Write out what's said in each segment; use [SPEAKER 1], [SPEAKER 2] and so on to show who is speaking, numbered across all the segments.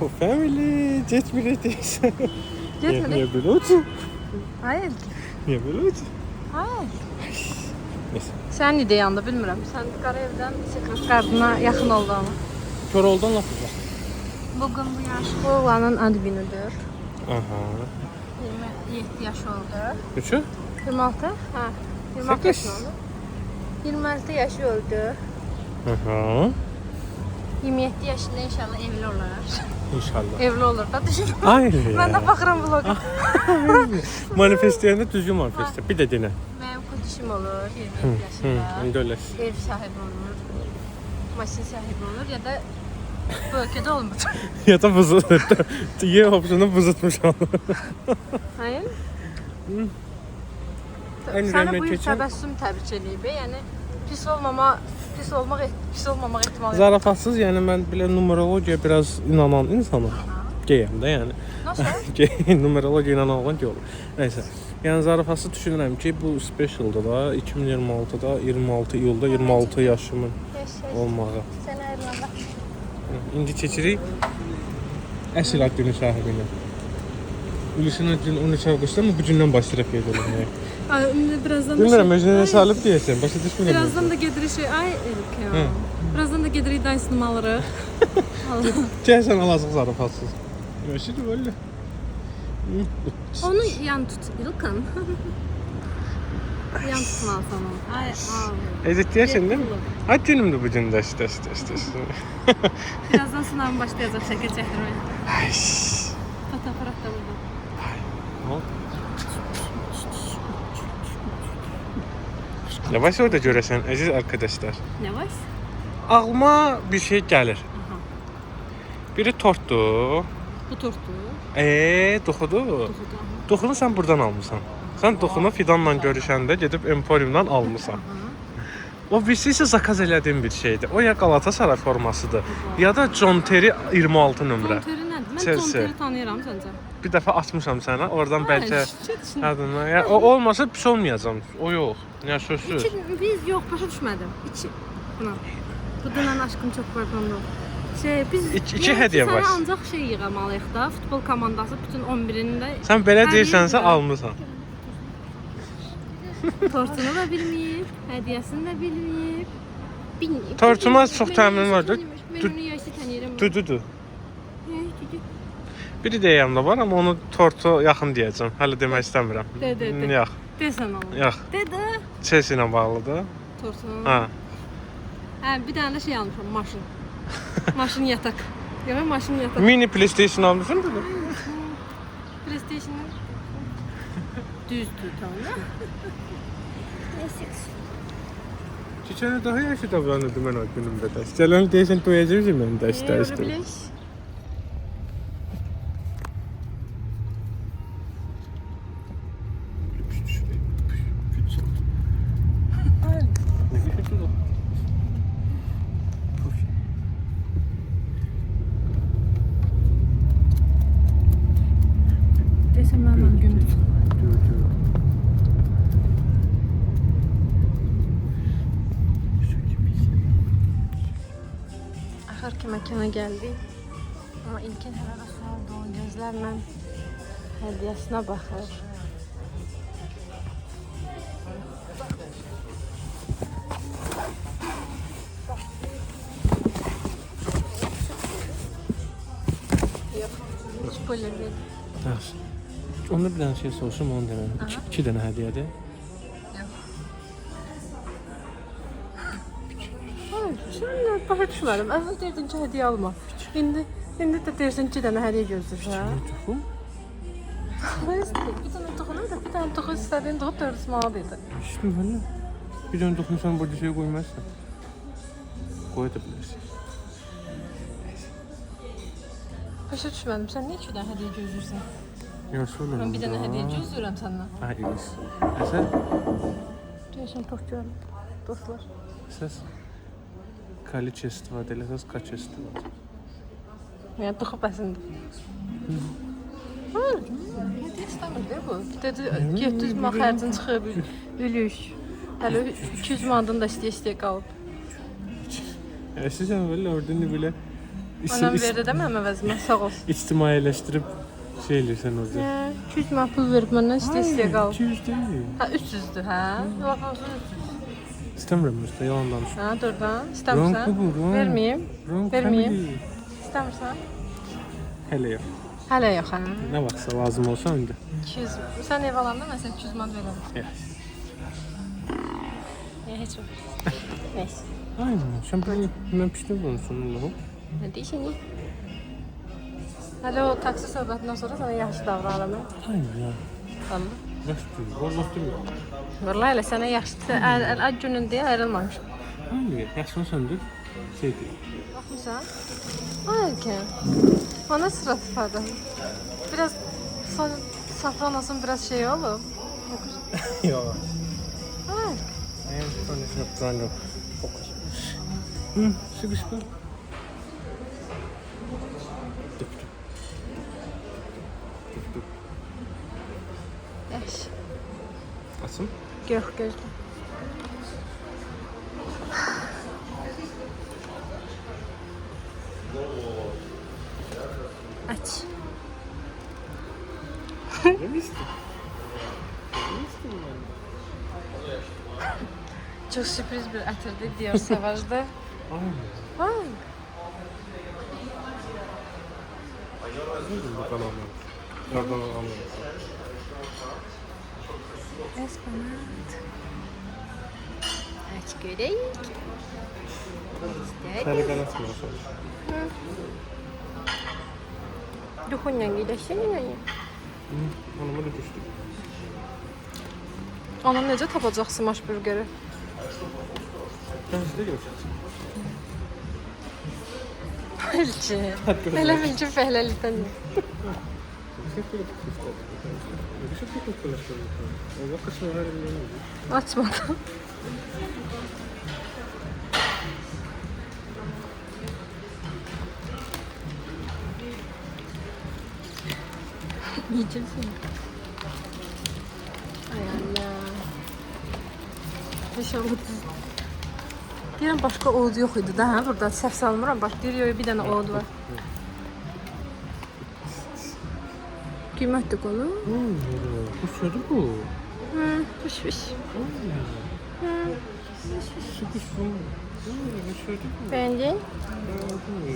[SPEAKER 1] family. Getmir
[SPEAKER 2] Getmir.
[SPEAKER 1] Niye böyle oldu?
[SPEAKER 2] Hayır.
[SPEAKER 1] Niye böyle oldu?
[SPEAKER 2] Hayır.
[SPEAKER 1] Neyse.
[SPEAKER 2] Sən niyə deyəndə bilmirəm. Sən Qarayevdən Secret Garden-a yaxın oldu ama.
[SPEAKER 1] Kör oldan laf uzaq.
[SPEAKER 2] Bugün bu yaşlı oğlanın ad günüdür.
[SPEAKER 1] Aha.
[SPEAKER 2] 27 yaş oldu.
[SPEAKER 1] Üçü?
[SPEAKER 2] 26? Ha. 26 yaş oldu. 26 yaş oldu.
[SPEAKER 1] Aha.
[SPEAKER 2] 27 yaşında inşallah evli olur.
[SPEAKER 1] İnşallah.
[SPEAKER 2] Evli olur da düşün.
[SPEAKER 1] Hayır ya.
[SPEAKER 2] Ben de baxıram vloga.
[SPEAKER 1] Manifestiyanda düzgün manifest. Bir de dinle.
[SPEAKER 2] Mənim kocuşum olur 27 yaşında.
[SPEAKER 1] İndi öyle.
[SPEAKER 2] Ev sahibi olur. Maşın sahibi olur ya da bu ülkede olmur.
[SPEAKER 1] Ya da buzutmuş. Y opsiyonu buzutmuş olur.
[SPEAKER 2] Hayır.
[SPEAKER 1] En
[SPEAKER 2] Sənə
[SPEAKER 1] önemli
[SPEAKER 2] bu il
[SPEAKER 1] keçən-
[SPEAKER 2] təbəssüm təbrik eləyib. Yəni pis olmaq ehtimalı yox.
[SPEAKER 1] Zarafatsız yani ben bile numerolojiye biraz inanan insanım. Geyim de yani.
[SPEAKER 2] Nasıl?
[SPEAKER 1] Numerolojiye inanan olan ki olur. Neyse. Yani zarafatsız düşünürüm ki bu special'da da 2026'da 26 iyulda 26 yaşımın olmağı.
[SPEAKER 2] Sənə ayrılanda.
[SPEAKER 1] İndi keçirik əsl ad günü sahibinə. Ulusuna gün 13 avqustda mı bu gündən başlayıb qeyd
[SPEAKER 2] Birazdan da
[SPEAKER 1] Bilmirəm, özünə salıb deyəsən, başa düşmürəm.
[SPEAKER 2] Birazdan da gedirik ay Elke. Birazdan da gedirik Dyson alırıq.
[SPEAKER 1] Gəlsən alacaq zarafatsız. Yaşıdı böyle.
[SPEAKER 2] Onu yan tut İlkan. Yan tutmalsan onu. Ay al.
[SPEAKER 1] Ezet deyəsən değil mi? Ad günümdür bu gün də işte.
[SPEAKER 2] Birazdan sınavım başlayacaq şəkil çəkdirməyə.
[SPEAKER 1] Ay.
[SPEAKER 2] Fotoğraf da burada.
[SPEAKER 1] Ne oldu? Yavaş orada görəsən, əziz arkadaşlar.
[SPEAKER 2] Ne var?
[SPEAKER 1] Ağlıma bir şey gəlir. Biri tortdur.
[SPEAKER 2] Bu tortu.
[SPEAKER 1] Doxudu. Doxunu sən buradan almısan. Sən doxunu Fidanla görüşəndə gedib Emporiumdan almısan. O birisi isə zakaz elədiyin bir şeydir. O ya Galatasaray formasıdır, ya da John Terry 26 nömrə.
[SPEAKER 2] John Terry nədir? Mən
[SPEAKER 1] Chelsea.
[SPEAKER 2] John Terry tanıyıram səncə.
[SPEAKER 1] Bir dəfə atmışam sənə, oradan bəlkə
[SPEAKER 2] Bəlkə.
[SPEAKER 1] adını. Ya o olmasa pis olmayacam. O yox. Ya sözsüz.
[SPEAKER 2] Biz yox, başa düşmədim. Buna. Bu dünən aşkım çox pardon. Biz
[SPEAKER 1] İki hədiyyə var.
[SPEAKER 2] Sənə ancaq şey yığamalıyıq da, futbol komandası bütün 11-ini də.
[SPEAKER 1] Sən belə deyirsənsə almısan.
[SPEAKER 2] Tortunu da bilməyib, hədiyyəsini də bilməyib. Bilməyib.
[SPEAKER 1] Tortuma çox təmin var.
[SPEAKER 2] Menünü yəsi tanıyıram.
[SPEAKER 1] Düdüdür. Biri deyəmdə var, amma onu tortu yaxın deyəcəm. Hələ demək istəmirəm.
[SPEAKER 2] De.
[SPEAKER 1] Yox.
[SPEAKER 2] Desən onu.
[SPEAKER 1] Yox.
[SPEAKER 2] De.
[SPEAKER 1] Chelsea ilə bağlıdır.
[SPEAKER 2] Tortunu.
[SPEAKER 1] Ha.
[SPEAKER 2] Hə, bir dənə də şey almışam, maşın. Maşın yatak. Yox, maşın yatak.
[SPEAKER 1] Mini PlayStation almışsın mı?
[SPEAKER 2] PlayStation'ın düzdür tamam.
[SPEAKER 1] Çiçeğine daha yaşlı davranırdı mən o günümdə də. Gələn deyəsən doyacaqsın mən də istər.
[SPEAKER 2] Desem ben gündüz. Axır ki məkana gəldik. Amma İlkin hələ də sual dolu gözlərlə hədiyyəsinə baxır. Yox, spoiler verin.
[SPEAKER 1] Onda bir dənə şey soruşum, onu deməm. İki dənə hədiyyədir.
[SPEAKER 2] Şimdi başa düşmədim. Əvvəl deyirdin ki, hədiyyə alma. İndi də deyirsən 2 dənə hədiyyə gözləyirsən.
[SPEAKER 1] Toxum?
[SPEAKER 2] Bir dənə toxunum da, bir dənə toxun istədiyin toxun 400 manat idi.
[SPEAKER 1] İşte böyle. Bir dənə toxum sən burada şey qoymazsan. Qoya da bilirsin.
[SPEAKER 2] Başa düşmədim. Sən niyə 2 dənə hədiyyə gözləyirsən?
[SPEAKER 1] Yox, söyləyəm.
[SPEAKER 2] Mən bir dənə hədiyyə gözləyirəm səndən.
[SPEAKER 1] Ha, iyi. Əsən?
[SPEAKER 2] Deyəsən tox görüm. Dostlar.
[SPEAKER 1] Səs количество istifadə eləsəz, kaç istifadə.
[SPEAKER 2] Yəni toxu bəsindir. Hədiyyə istəmir də bu. Dedi 700 manat xərcin çıxıb ülük. Hələ 200 manatdan da istəyə qalıb.
[SPEAKER 1] Sizin böyle ordunu bile
[SPEAKER 2] Anam verdi de mənim əvəzimə, sağ olsun.
[SPEAKER 1] İctimailəşdirib şey eləyirsən orada.
[SPEAKER 2] 200 mənə pul verib məndən istəyə qal.
[SPEAKER 1] 200 deyil.
[SPEAKER 2] Ha 300'dür hə? Yox, olsun 300.
[SPEAKER 1] İstəmirəm usta, yalan danış.
[SPEAKER 2] Ha, doğrudan. İstəmirsən? Verməyim. Verməyim. İstəmirsən?
[SPEAKER 1] Hələ yox.
[SPEAKER 2] Hələ yox hə?
[SPEAKER 1] Nə vaxtsa lazım olsa indi.
[SPEAKER 2] 200. Sən ev alanda mən sənə 200 manat verərəm.
[SPEAKER 1] Yes.
[SPEAKER 2] Heç yox. Neyse.
[SPEAKER 1] Aynen. Sen böyle ben piştim bunun sonunda.
[SPEAKER 2] Nə deyirsən? Hələ o taksi söhbətindən sonra sənə yaxşı davranıram mən.
[SPEAKER 1] Aynen ya.
[SPEAKER 2] Tamam.
[SPEAKER 1] Zorlaştırmıyor.
[SPEAKER 2] Vallahi elə sənə yaxşı ad günündə ayrılmamışam.
[SPEAKER 1] Aynen. Yaşını söndür. Şey değil.
[SPEAKER 2] Baxmısan? Ay Erken. Bana sırat ifadə. Biraz safran olsun, biraz şey olub.
[SPEAKER 1] Yok.
[SPEAKER 2] Ay.
[SPEAKER 1] Aynen. Sonra şaptan yok. Hı, sıkıştı.
[SPEAKER 2] Yaş.
[SPEAKER 1] Asım?
[SPEAKER 2] Gök gözlü. Aç.
[SPEAKER 1] Ne misin?
[SPEAKER 2] Çok sürpriz bir ətirdi diyor Savajda.
[SPEAKER 1] Aynen.
[SPEAKER 2] Ay.
[SPEAKER 1] Neydi bu kanalı? Nereden anlıyorsun?
[SPEAKER 2] Espanat. Aç göreyik.
[SPEAKER 1] Sarı kanat mı olsun?
[SPEAKER 2] Duhunla gidersene ya.
[SPEAKER 1] Onu da düştük.
[SPEAKER 2] Ana necə tapacaq smash burgeri?
[SPEAKER 1] Ben size görüşeceğim.
[SPEAKER 2] Hayır ki. Elə bil ki fəhləlikdən. Açmadım. Yiyeceksin. Ay Allah. İnşallah. Deyirəm başqa oğud yox idi da, hə? Burada səhv salmıram. Bax, deyir, yox, bir dənə oğud var. Qiymətli qolu.
[SPEAKER 1] Bu çocuk bu.
[SPEAKER 2] Piş.
[SPEAKER 1] Sıkış bu. Bu çocuk bu.
[SPEAKER 2] Bəyəndin?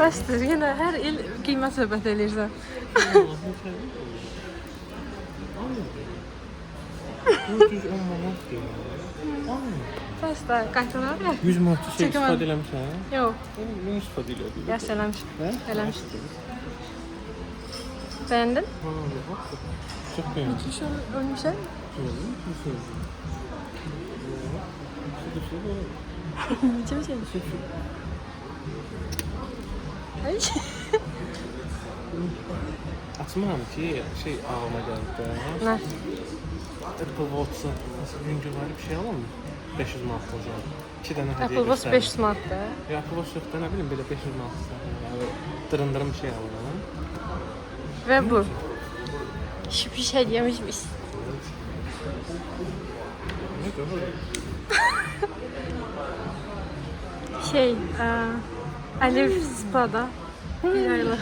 [SPEAKER 2] Bəsdir, yenə hər il qiymət söhbət eləyirsən.
[SPEAKER 1] Düz 10 manat diyor.
[SPEAKER 2] Bəsdir, qaytarlar ya.
[SPEAKER 1] 100 manat şey
[SPEAKER 2] Çəkə mən-
[SPEAKER 1] istifadə eləmişsən, hə?
[SPEAKER 2] Yox,
[SPEAKER 1] Ben istifadə elədim.
[SPEAKER 2] yaxşı eləmişəm.
[SPEAKER 1] Hə?
[SPEAKER 2] Eləmişəm. Bəyəndin?
[SPEAKER 1] Ha, bak. Çok beğendim.
[SPEAKER 2] Düşün, ölmüşəm. Yiyeceksin. Ay.
[SPEAKER 1] Açmıram ki şey ağlıma geldi.
[SPEAKER 2] Nə?
[SPEAKER 1] Apple Watch'ı nasıl güncel var bir şey alalım mı? 500 manat o zaman. 2 tane hediye
[SPEAKER 2] Apple Watch 500 manatdır.
[SPEAKER 1] Ya Apple Watch yok da ne bileyim böyle 500 manat. Yani dırındırım bir şey alalım.
[SPEAKER 2] Və bu. Sürpriz hediyəmişmiş.
[SPEAKER 1] Ne kadar?
[SPEAKER 2] Şey, Alif Spa'da bir aylıq.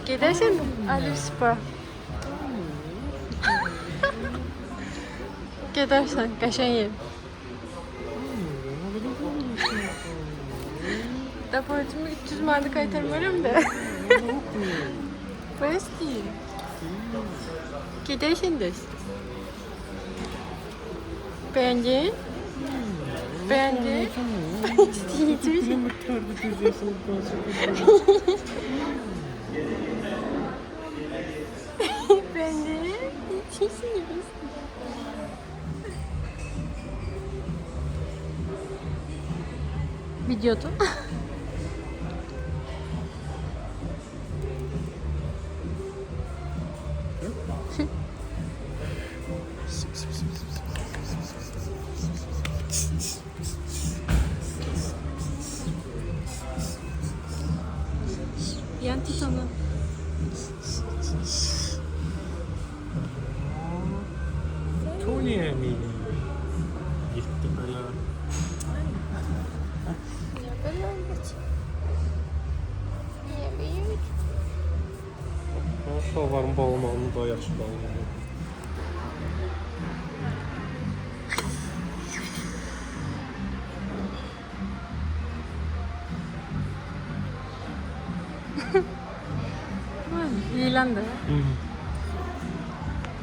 [SPEAKER 2] Gedərsən Alif Spa. Gedərsən, qəşəng yer. Depozitimı 300 manatı qaytarmıram da. Bəs deyil. Gedərsən də. Bəyəndin? Bəyəndin? Yiyəcəksən. Bəyəndin? Yiyəcəksən biz. Videoda. Yan tut onu.
[SPEAKER 1] Tony'ye mi? Gitti böyle.
[SPEAKER 2] Ya ben olmadı.
[SPEAKER 1] şalvarın bağlamağını da yaxşı bağlayır.
[SPEAKER 2] İyilendi.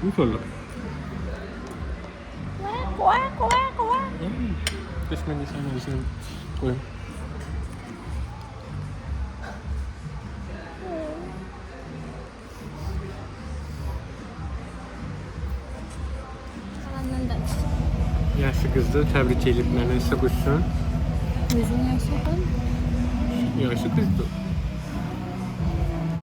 [SPEAKER 1] Mükemmel.
[SPEAKER 2] Kuak kuak kuak.
[SPEAKER 1] Besmele sen ağzına koyayım.
[SPEAKER 2] Annen de.
[SPEAKER 1] Yaşlı qızdır, təbrik edib mənə isə quşsun.
[SPEAKER 2] Yüzün yaşlı.
[SPEAKER 1] Yaşlı qızdır.